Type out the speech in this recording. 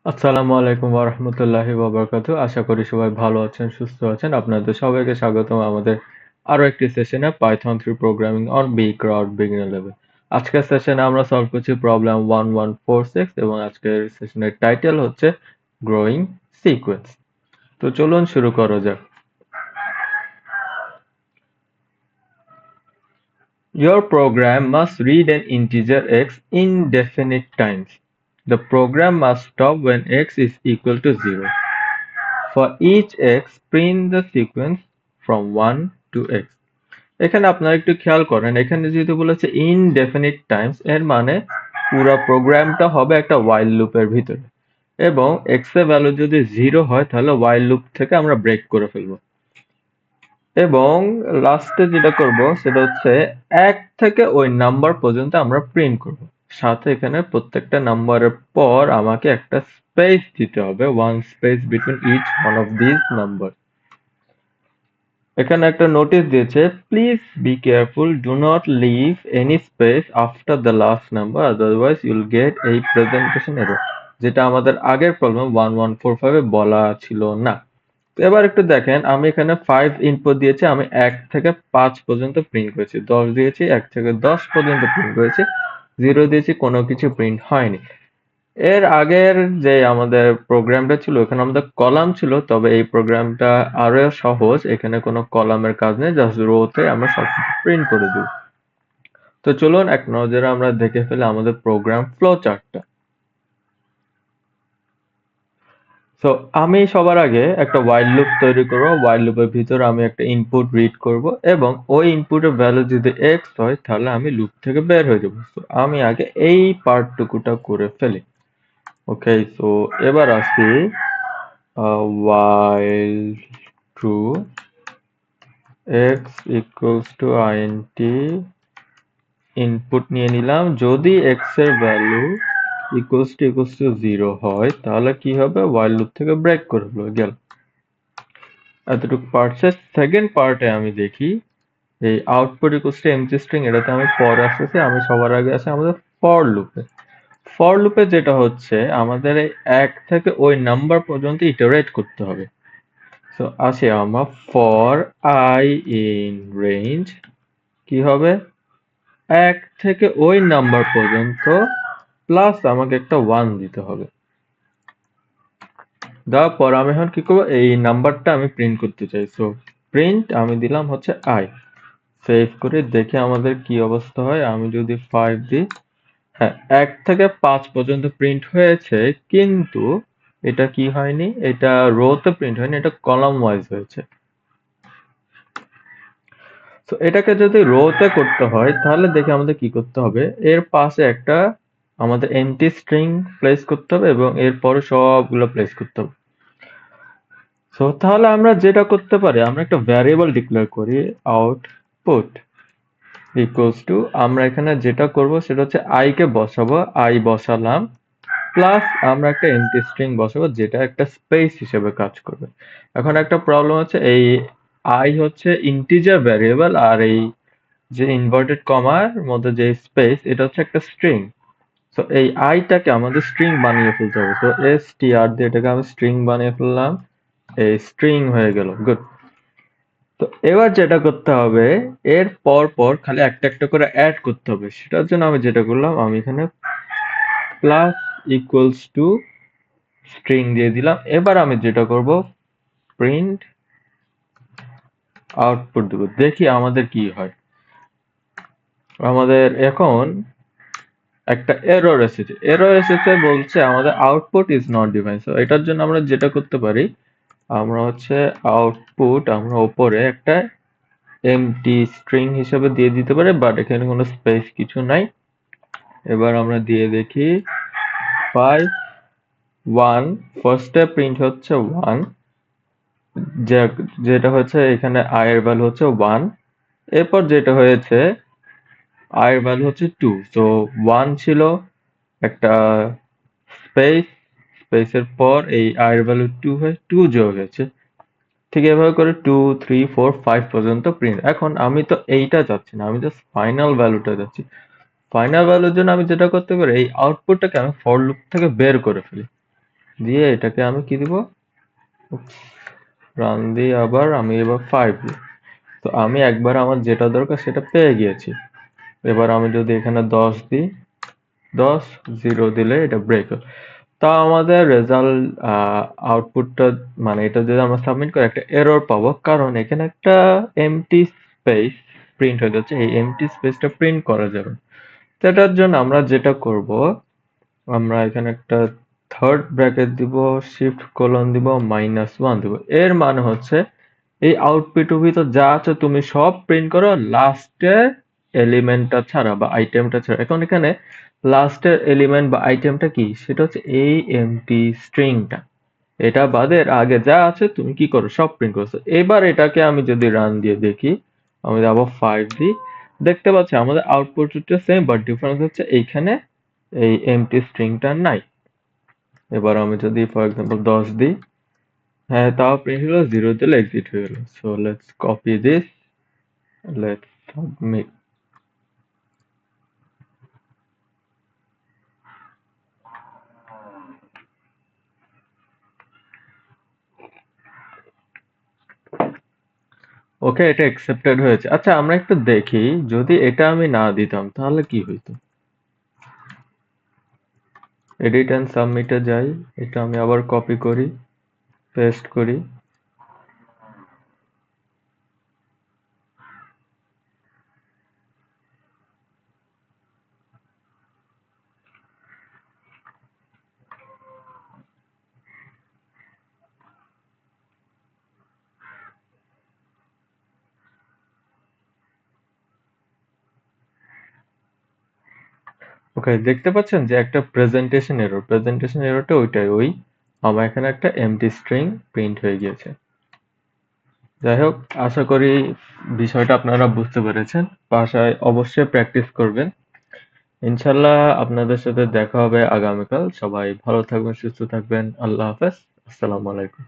আসসালামু আলাইকুম ওয়া রাহমাতুল্লাহি ওয়া বারাকাতুহু। আশা করি সবাই ভালো আছেন, সুস্থ আছেন। আপনাদের সবাইকে স্বাগতম আমাদের আরো একটি সেশনে Python 3 programming on beecrowd beginner level। আজকের সেশনে আমরা সলভ করছি প্রবলেম 1146 এবং আজকের সেশনের টাইটেল হচ্ছে গ্রোয়িং সিকোয়েন্স। তো চলুন শুরু করা যাক। Your program must read an integer x indefinite times. The program must stop when x is equal to 0. For each x, print the sequence from 1 to x. এখানে আপনারা একটু খেয়াল করেন, এখানে যেহেতু বলেছে indefinite times, এর মানে পুরো প্রোগ্রামটা হবে একটা while লুপের ভিতরে, এবং x এর ভ্যালু যদি 0 হয় তাহলে while লুপ থেকে আমরা ব্রেক করে ফেলবো। এবং লাস্টে যেটা করব সেটা হচ্ছে 1 থেকে ওই নাম্বার পর্যন্ত আমরা প্রিন্ট করব। সাথে এখানে প্রত্যেকটা নাম্বারের পর আমাকে একটা স্পেস দিতে হবে, one space between each one of this number. এখানে একটা নোটিশ দিয়েছে, please be careful, do not leave any space after the last number, otherwise you'll get এই প্রেজেন্টেশন এরর, যেটা আমাদের আগের প্রবলেম 1145 এ বলা ছিল না। তো এবার একটু দেখেন, আমি এখানে 5 ইনপুট দিয়েছি, আমি 1 থেকে 5 পর্যন্ত প্রিন্ট করেছি, 10 দিয়েছি, 1 থেকে 10 পর্যন্ত প্রিন্ট করেছি, 0 দিয়েছি, কোনো কিছু প্রিন্ট হয়নি। এর আগের যে আমাদের প্রোগ্রামটা ছিল, এখানে আমাদের কলাম ছিল, তবে এই প্রোগ্রামটা আরো সহজ, এখানে কোনো কলামের কাজ নেই, জাস্ট রোতে আমরা সবকিছু প্রিন্ট করে দিব। তো চলুন এক নজরে আমরা দেখে ফেলি আমাদের প্রোগ্রাম ফ্লো চার্টটা। সো আমি সবার আগে একটা while লুপ তৈরি করব। while লুপের ভিতরে আমি একটা ইনপুট রিড করব, এবং ওই ইনপুটের ভ্যালু যদি x হয় তাহলে আমি লুপ থেকে বের হয়ে যাব। সো আমি আগে এই পার্টটুকুটা করে ফেলি। ওকে, সো এবার আসি while true x equals to int, input নিয়ে নিলাম, যদি x এর ভ্যালু equals to 0 হয় তাহলে কি হবে, while লুপ থেকে ব্রেক করে গেল। এতটুকু পার্টস। সেকেন্ড পার্টে আমি দেখি এই output equals to MT string, এটাতে আমি পরে আসতেছি, আমি সবার আগে আসি আমাদের ফর লুপে। ফর লুপে যেটা হচ্ছে আমাদের এই 1 থেকে ওই নাম্বার পর্যন্ত ইটারেট করতে হবে। সো আসি আমরা ফর I ইন রেঞ্জ, কি হবে, 1 থেকে ওই নাম্বার পর্যন্ত প্লাস আমাকে একটা 1 দিতে হবে। দেওয়ার পর আমি এখন কি করবো, এই নাম্বারটা আমি প্রিন্ট করতে চাই। সো প্রিন্ট আমি দিলাম হচ্ছে I। সেভ করে দেখি আমাদের কি অবস্থা হয়। আমি যদি 5 দিই, হ্যাঁ 1 থেকে 5 পর্যন্ত প্রিন্ট হয়েছে, কিন্তু এটা কি হয়নি, এটা রোতে প্রিন্ট হয়নি, এটা কলাম ওয়াইজ হয়েছে। তো এটাকে যদি রোতে করতে হয় তাহলে দেখি আমাদের কি করতে হবে, এর পাশে একটা আমাদের এমটি স্ট্রিং প্লেস করতে হবে এবং এরপরে সবগুলো প্লেস করতে হবে। সো তাহলে আমরা যেটা করতে পারি, আমরা একটা ভ্যারিয়েবল ডিক্লেয়ার করি, আউটপুট ইকুয়ালস টু, আমরা এখানে যেটা করব সেটা হচ্ছে i কে বসাবো, i বসালাম, প্লাস আমরা একটা এমটি স্ট্রিং বসাবো যেটা একটা স্পেস হিসেবে কাজ করবে। এখন একটা প্রবলেম হচ্ছে, এই i হচ্ছে ইন্টিজার ভ্যারিয়েবল, আর এই যে ইনভার্টেড কমার মধ্যে যে স্পেস, এটা হচ্ছে একটা স্ট্রিং। সো এই আইটাকে আমাদের স্ট্রিং বানিয়ে ফেলতে হবে। তো str দিয়ে এটাকে আমি স্ট্রিং বানিয়ে ফেললাম, এই স্ট্রিং হয়ে গেল, গুড। তো এবার যেটা করতে হবে, এর পর পর খালি একটা একটা করে অ্যাড করতে হবে। সেটার জন্য আমি যেটা করলাম, আমি এখানে প্লাস ইকুয়ালস টু স্ট্রিং দিয়ে দিলাম। এবার আমি যেটা করব, প্রিন্ট আউটপুট দেবো, দেখি আমাদের কি হয়। আমাদের এখন একটা এরর এসেছে, বলছে আমাদের output is not defined. So এটার জন্য আমরা যেটা করতে পারি, আমরা হচ্ছে আউটপুট আমরা উপরে একটা এমটি স্ট্রিং হিসেবে দিয়ে দিতে পারি, বাট এখানে কোনো স্পেস কিছু নাই। এবার আমরা দিয়ে দেখি 5 1, ফার্স্টে প্রিন্ট হচ্ছে 1, যেটা হচ্ছে এখানে i এর ভ্যালু হচ্ছে 1। এরপর যেটা হয়েছে, i এর ভ্যালু হচ্ছে 2। সো 1 ছিল, একটা স্পেস, স্পেসের পর এই i এর ভ্যালু 2 হয়ে 2 যোগ হয়েছে। ঠিক এভাবে করে 2 3 4 5 পর্যন্ত প্রিন্ট। এখন আমি তো এইটা চাচ্ছি না, আমি জাস্ট ফাইনাল ভ্যালুটা চাচ্ছি। ফাইনাল ভ্যালুর জন্য আমি যেটা করতে পারি, এই আউটপুটটাকে আমি ফর লুপ থেকে বের করে ফেলি। দিয়ে এটাকে আমি কি দিব, রান দিয়ে আবার আমি এবার 5 দিই। তো আমি একবার আমার যেটা দরকার সেটা পেয়ে গিয়েছি। এবার আমি যদি এখানে 10 দিই, 10 0 দিলে এটা ব্রেক হলো। তা আমাদের রেজাল্ট আউটপুটটা মানে এটা যদি আমরা সাবমিট করি একটা এরর পাবো, কারণ এখানে একটা এমটি স্পেস প্রিন্ট হয়ে যাচ্ছে। এই এমটি স্পেসটা প্রিন্ট করা যাবে না। তো এটার জন্য আমরা যেটা করব, আমরা এখানে একটা থার্ড ব্র্যাকেট দিব, শিফট কোলন দিব, -1 দিব। এর মানে হচ্ছে এই আউটপুটের ভিতর যা আছে তুমি সব প্রিন্ট করো লাস্টের এলিমেন্টটা ছাড়া বা আইটেমটা ছাড়া। এখন এখানে লাস্টের এলিমেন্ট বা আইটেমটা কি, সেটা হচ্ছে এই এমটি স্ট্রিংটা। এটা বাদে এর আগে যা আছে তুমি কি করো, সব প্রিন্ট করছো। এবার এটাকে আমি যদি রান দিয়ে দেখি, আমি আবার 5 দিই, দেখতে পাচ্ছি আমাদের আউটপুটটা সেম, বাট ডিফারেন্স হচ্ছে এইখানে এই এমটি স্ট্রিংটা নাই। এবার আমি যদি ফর এক্সাম্পল 10 দিই, হ্যাঁ তাও প্রিন্ট হলো, 0 দিলে এক্সিট হয়ে গেল। So let's copy this, let's submit. Okay, এটা অ্যাকসেপ্টেড হয়েছে। আচ্ছা আমরা একটু দেখি, যদি এটা আমি না দিতাম তাহলে কি হইতো। এডিট এন্ড সাবমিটে যাই, এটা আমি আবার কপি করি, পেস্ট করি। ওকে, দেখতে পাচ্ছেন যে একটা প্রেজেন্টেশন এরর, প্রেজেন্টেশন এররটা ওইটাই, ওই আমার এখানে একটা এমটি স্ট্রিং প্রিন্ট হয়ে গিয়েছে। যাই হোক, আশা করি বিষয়টা আপনারা বুঝতে পেরেছেন। বাসায় অবশ্যই প্র্যাকটিস করবেন। ইনশাল্লাহ আপনাদের সাথে দেখা হবে আগামীকাল। সবাই ভালো থাকবেন, সুস্থ থাকবেন। আল্লাহ হাফেজ। আসসালামু আলাইকুম।